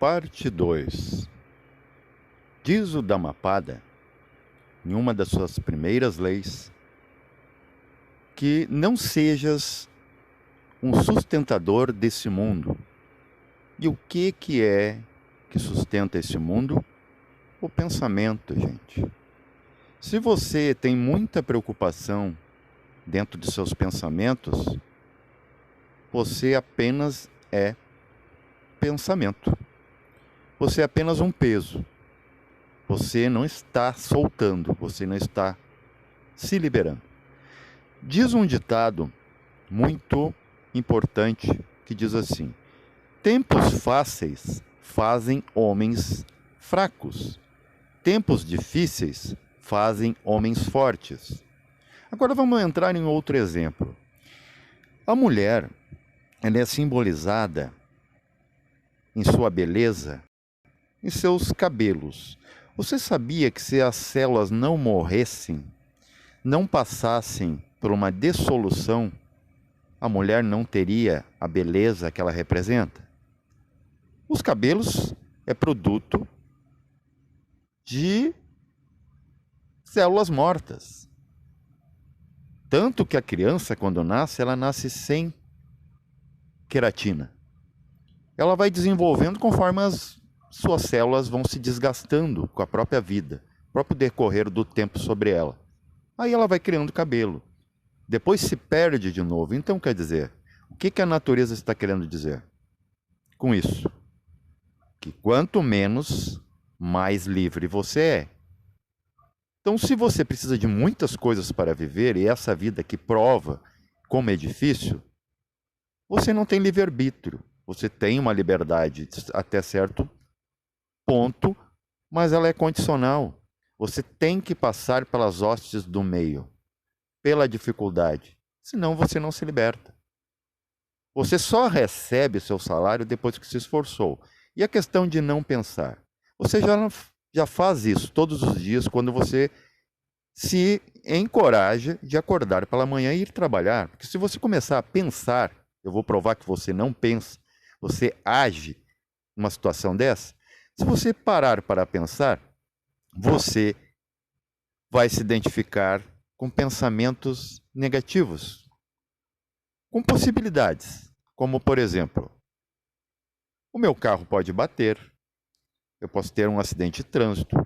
Parte 2. Diz o Dhammapada, em uma das suas primeiras leis, que não sejas um sustentador desse mundo. E o que é que sustenta esse mundo? O pensamento, gente. Se você tem muita preocupação dentro de seus pensamentos, você apenas é pensamento. Você é apenas um peso. Você não está soltando, você não está se liberando. Diz um ditado muito importante que diz assim: tempos fáceis fazem homens fracos. Tempos difíceis fazem homens fortes. Agora vamos entrar em outro exemplo. A mulher, ela é simbolizada em sua beleza, em seus cabelos. Você sabia que se as células não morressem, não passassem por uma dissolução, a mulher não teria a beleza que ela representa? Os cabelos é produto de células mortas. Tanto que a criança, quando nasce, ela nasce sem queratina. Ela vai desenvolvendo conforme as suas células vão se desgastando com a própria vida, o próprio decorrer do tempo sobre ela. Aí ela vai criando cabelo. Depois se perde de novo. Então, quer dizer, o que a natureza está querendo dizer com isso? Que quanto menos, mais livre você é. Então, se você precisa de muitas coisas para viver, e essa vida que prova como é difícil, você não tem livre-arbítrio. Você tem uma liberdade até certo ponto, mas ela é condicional. Você tem que passar pelas hostes do meio, pela dificuldade, senão você não se liberta. Você só recebe seu salário depois que se esforçou. E a questão de não pensar? Você já faz isso todos os dias quando você se encoraja de acordar pela manhã e ir trabalhar. Porque se você começar a pensar, eu vou provar que você não pensa, você age numa situação dessa. Se você parar para pensar, você vai se identificar com pensamentos negativos, com possibilidades, como por exemplo, o meu carro pode bater, eu posso ter um acidente de trânsito,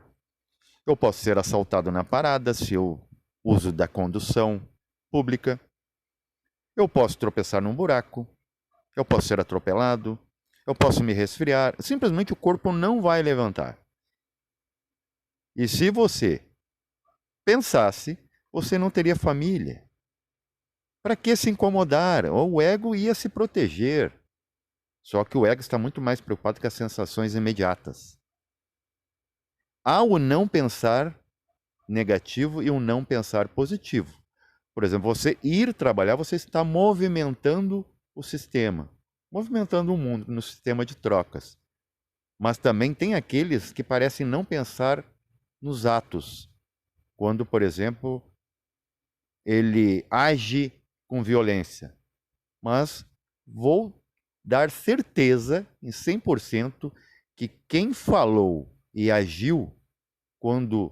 eu posso ser assaltado na parada se eu uso da condução pública, eu posso tropeçar num buraco, eu posso ser atropelado, eu posso me resfriar, simplesmente o corpo não vai levantar. E se você pensasse, você não teria família. Para que se incomodar? O ego ia se proteger. Só que o ego está muito mais preocupado com as sensações imediatas. Há o não pensar negativo e o não pensar positivo. Por exemplo, você ir trabalhar, você está movimentando o sistema, movimentando o mundo no sistema de trocas. Mas também tem aqueles que parecem não pensar nos atos. Quando, por exemplo, ele age com violência. Mas vou dar certeza, em 100%, que quem falou e agiu quando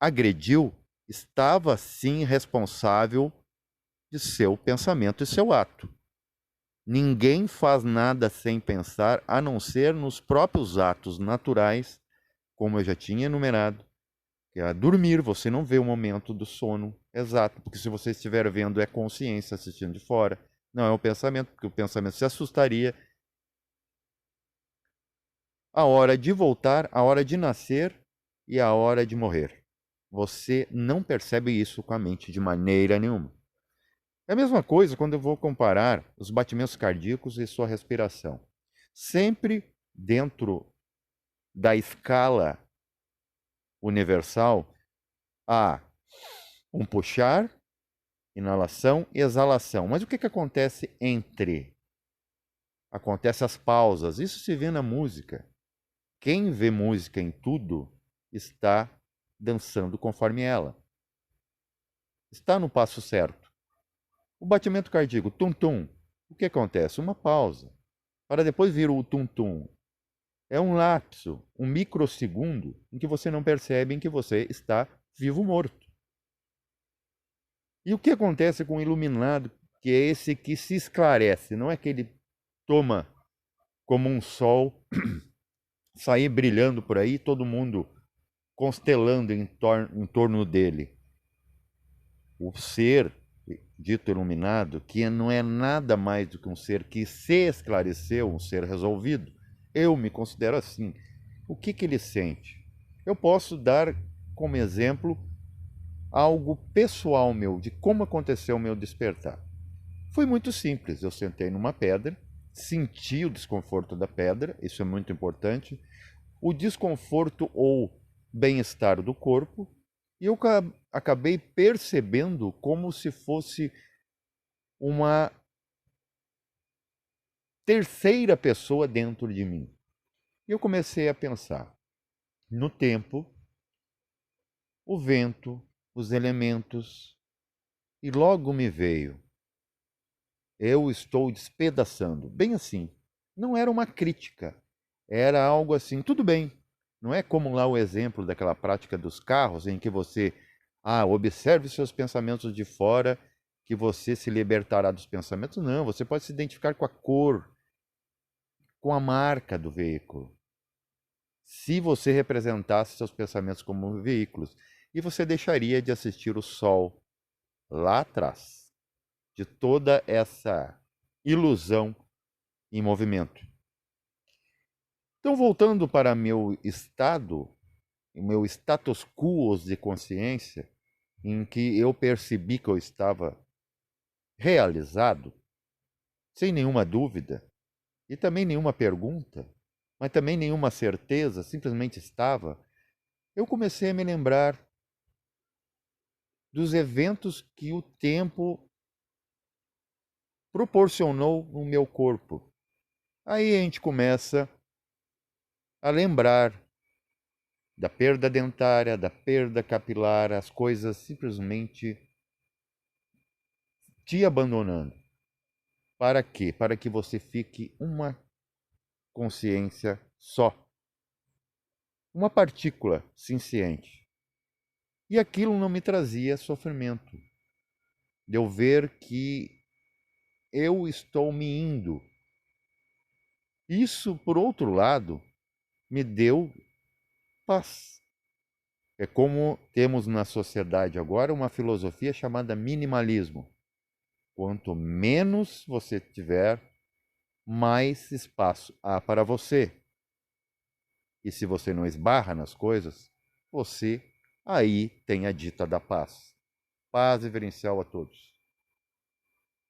agrediu estava sim responsável de seu pensamento e seu ato. Ninguém faz nada sem pensar, a não ser nos próprios atos naturais, como eu já tinha enumerado, que é dormir. Você não vê o momento do sono exato, porque se você estiver vendo é consciência assistindo de fora, não é o pensamento, porque o pensamento se assustaria. A hora de voltar, a hora de nascer e a hora de morrer. Você não percebe isso com a mente de maneira nenhuma. É a mesma coisa quando eu vou comparar os batimentos cardíacos e sua respiração. Sempre dentro da escala universal, há um puxar, inalação e exalação. Mas o que acontece entre? Acontece as pausas. Isso se vê na música. Quem vê música em tudo está dançando conforme ela. Está no passo certo. O batimento cardíaco, tum-tum. O que acontece? Uma pausa. Para depois vir o tum-tum. É um lapso, um microsegundo em que você não percebe em que você está vivo ou morto. E o que acontece com o iluminado, que é esse que se esclarece, não é que ele toma como um sol, sair brilhando por aí, todo mundo constelando em torno dele. O ser dito iluminado, que não é nada mais do que um ser que se esclareceu, um ser resolvido, eu me considero assim. O que ele sente? Eu posso dar como exemplo algo pessoal meu, de como aconteceu o meu despertar. Foi muito simples. Eu sentei numa pedra, senti o desconforto da pedra, isso é muito importante, o desconforto ou bem-estar do corpo, e eu acabei percebendo como se fosse uma terceira pessoa dentro de mim. E eu comecei a pensar no tempo, o vento, os elementos, e logo me veio: eu estou despedaçando. Bem assim. Não era uma crítica, era algo assim, tudo bem. Não é como lá o exemplo daquela prática dos carros em que você, observe seus pensamentos de fora, que você se libertará dos pensamentos. Não, você pode se identificar com a cor, com a marca do veículo. Se você representasse seus pensamentos como veículos, e você deixaria de assistir o sol lá atrás, de toda essa ilusão em movimento. Então, voltando para meu estado, o meu status quo de consciência, em que eu percebi que eu estava realizado, sem nenhuma dúvida, e também nenhuma pergunta, mas também nenhuma certeza, simplesmente estava, eu comecei a me lembrar dos eventos que o tempo proporcionou no meu corpo. Aí a gente começa a lembrar da perda dentária, da perda capilar, as coisas simplesmente te abandonando. Para quê? Para que você fique uma consciência só, uma partícula ciente. E aquilo não me trazia sofrimento, de eu ver que eu estou me indo. Isso, por outro lado, me deu paz. É como temos na sociedade agora uma filosofia chamada minimalismo. Quanto menos você tiver, mais espaço há para você. E se você não esbarra nas coisas, você aí tem a dita da paz. Paz reverencial a todos.